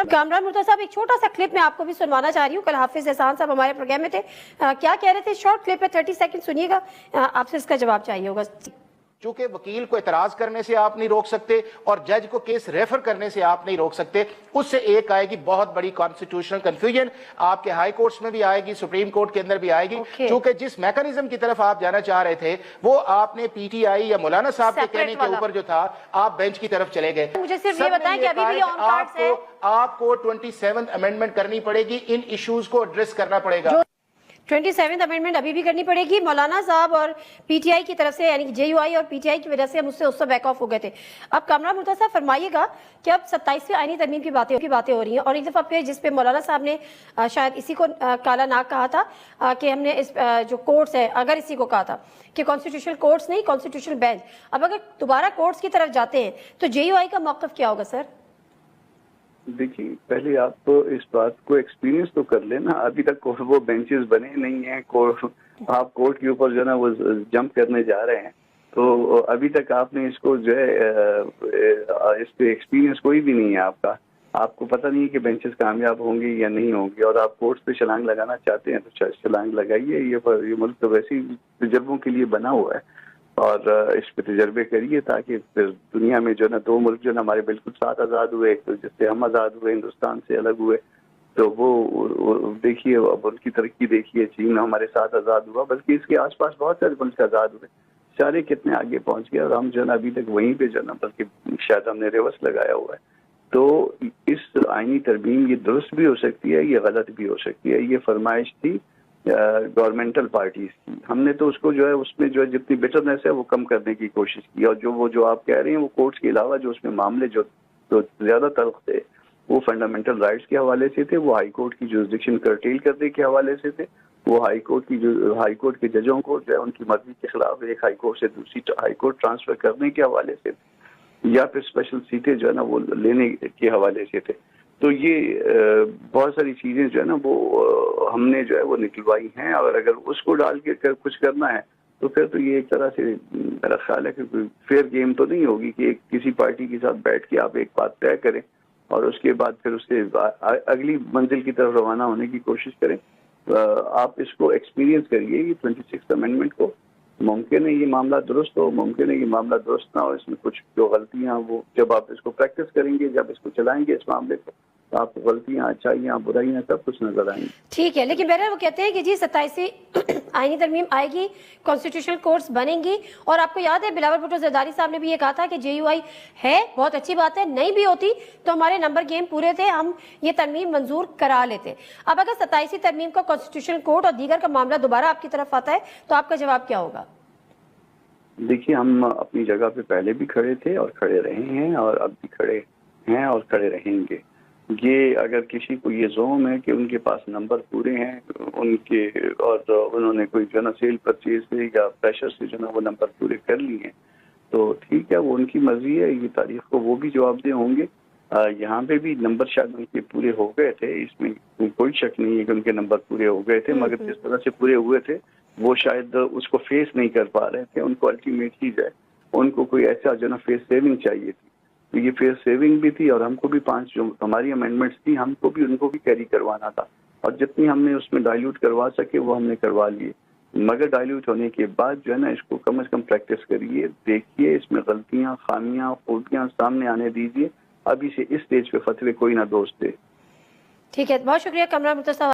कामरान मुर्तज़ा साहब, एक छोटा सा क्लिप मैं आपको भी सुनवाना चाह रही हूँ। कल हाफिज एहसान साहब हमारे प्रोग्राम में थे, क्या कह रहे थे? शॉर्ट क्लिप है, 30 सेकंड सुनिएगा, आपसे इसका जवाब चाहिए होगा। चूंकि वकील को एतराज करने से आप नहीं रोक सकते और जज को केस रेफर करने से आप नहीं रोक सकते, उससे एक आएगी बहुत बड़ी कॉन्स्टिट्यूशनल कंफ्यूजन, आपके हाई कोर्ट्स में भी आएगी, सुप्रीम कोर्ट के अंदर भी आएगी। चूंकि जिस मैकेनिज्म की तरफ आप जाना चाह रहे थे वो आपने पीटीआई या मौलाना साहब के कहने के ऊपर जो था, आप बेंच की तरफ चले गए। मुझे सिर्फ ये बताएं कि अभी भी ऑन कार्ड्स है, आपको 27th अमेंडमेंट करनी पड़ेगी, इन इश्यूज को एड्रेस करना पड़ेगा। 27th अमेंडमेंट अभी भी करनी पड़ेगी। मौलाना साहब और पीटीआई की तरफ से, यानी कि जेयूआई और पीटीआई की वजह से हम उससे उससे बैक ऑफ हो गए थे। अब कामरान मुर्तज़ा साहब फरमाइएगा कि अब 27वीं आईनी तरमीम की बातें हो रही हैं, और एक दफ़ा फिर जिस पे मौलाना साहब ने शायद इसी को काला नाग कहा था कि हमने इस जो कोर्ट्स है, अगर इसी को कहा था कि कॉन्स्टिट्यूशनल कोर्ट्स नहीं, कॉन्स्टिट्यूशनल बेंच, अब अगर दोबारा कोर्ट्स की तरफ जाते हैं तो जेयूआई का मौक़िफ़ क्या होगा सर? देखिए, पहले आप तो इस बात को एक्सपीरियंस तो कर लेना। अभी तक वो बेंचेस बने नहीं हैं, आप कोर्ट के ऊपर जो है ना वो जंप करने जा रहे हैं, तो अभी तक आपने इसको जो है इस पे एक्सपीरियंस कोई भी नहीं है आपका। आपको पता नहीं है कि बेंचेस कामयाब होंगे या नहीं होंगे, और आप कोर्ट्स पे छलांग लगाना चाहते हैं तो छलांग लगाइए। ये मुल्क तो वैसे ही तजर्बों के लिए बना हुआ है, और इस पे तजर्बे करिए ताकि फिर दुनिया में जो ना दो मुल्क जो ना हमारे बिल्कुल साथ आज़ाद हुए, तो जिससे हम आज़ाद हुए, हिंदुस्तान से अलग हुए, तो वो देखिए, अब उनकी तरक्की देखिए। चीन हमारे साथ आज़ाद हुआ, बल्कि इसके आसपास बहुत सारे मुल्क आज़ाद हुए, सारे कितने आगे पहुंच गए, और हम जो ना अभी तक वहीं पे जो ना बल्कि शायद हमने रिवर्स लगाया हुआ है। तो इस आईनी तरमीम ये दुरुस्त भी हो सकती है, ये गलत भी हो सकती है। ये फरमाइश थी गवर्नमेंटल पार्टीज की, हमने तो उसको जो है उसमें जो है जितनी बिटरनेस है वो कम करने की कोशिश की, और जो आप कह रहे हैं वो कोर्ट्स के अलावा जो उसमें मामले जो ज्यादा तल्ख थे वो फंडामेंटल राइट्स के हवाले से थे, वो हाई कोर्ट की जुरिसडिक्शन कर्टेल करने के हवाले से थे, वो हाई कोर्ट के जजों को जो है उनकी मर्जी के खिलाफ एक हाई कोर्ट से दूसरी हाई कोर्ट ट्रांसफर करने के हवाले से थे, या फिर स्पेशल सीटें जो है ना वो लेने के हवाले से थे। तो ये बहुत सारी चीजें जो है ना वो हमने जो है वो निकलवाई हैं, और अगर उसको डाल के कुछ करना है तो फिर तो ये एक तरह से मेरा ख्याल है कि कोई फेयर गेम तो नहीं होगी कि किसी पार्टी के साथ बैठ के आप एक बात तय करें और उसके बाद फिर उससे अगली मंजिल की तरफ रवाना होने की कोशिश करें। आप इसको एक्सपीरियंस करिए, ये 26th अमेंडमेंट को। मुमकिन है ये मामला दुरुस्त हो, मुमकिन है ये मामला दुरुस्त ना हो, इसमें कुछ जो गलतियां वो जब आप इसको प्रैक्टिस करेंगे, जब इसको चलाएंगे इस मामले को, तो आपको गलतियां, अच्छाइयां, बुराइयां सब कुछ नजर आएंगी। ठीक है, लेकिन बहरहाल वो कहते हैं कि जी 27वीं आईनी तरमीम आएगी, कॉन्स्टिट्यूशनल कोर्ट्स बनेंगी, और आपको याद है बिलावल भुट्टो जरदारी साहब ने भी ये कहा था कि जेयूआई है, बहुत अच्छी बात है, नहीं भी होती तो हमारे नंबर गेम पूरे थे, हम ये तरमीम मंजूर करा लेते। अब अगर 27वीं तरमीम का कॉन्स्टिट्यूशनल कोर्ट और दीगर का मामला दोबारा आपकी तरफ आता है तो आपका जवाब क्या होगा? देखिए, हम अपनी जगह पे पहले भी खड़े थे और खड़े रहे हैं, और अब भी खड़े हैं और खड़े रहेंगे। ये अगर किसी को ये ज़ोम है कि उनके पास नंबर पूरे हैं उनके, और उन्होंने कोई जो ना सेल परचेज से या प्रेशर से जो ना वो नंबर पूरे कर लिए हैं, तो ठीक है, वो उनकी मर्जी है, ये तारीख को वो भी जवाबदेह होंगे। यहाँ पे भी नंबर शायद उनके पूरे हो गए थे, इसमें कोई शक नहीं है कि उनके नंबर पूरे हो गए थे, मगर जिस तरह से पूरे हुए थे वो शायद उसको फेस नहीं कर पा रहे थे। उनको अल्टीमेटली जो है उनको कोई ऐसा जो ना फेस सेविंग चाहिए थी, तो ये फेस सेविंग भी थी, और हमको भी 5 जो हमारी अमेंडमेंट्स थी हमको भी उनको भी कैरी करवाना था, और जितनी हमने उसमें डाइल्यूट करवा सके वो हमने करवा लिए। मगर डाइल्यूट होने के बाद जो है ना इसको कम से कम प्रैक्टिस करिए, देखिए इसमें गलतियां, खामियां, खूबियां सामने आने दीजिए। अभी से इस स्टेज पे फतवे कोई ना दोस्त दे। ठीक है, बहुत शुक्रिया कामरान मुर्तज़ा।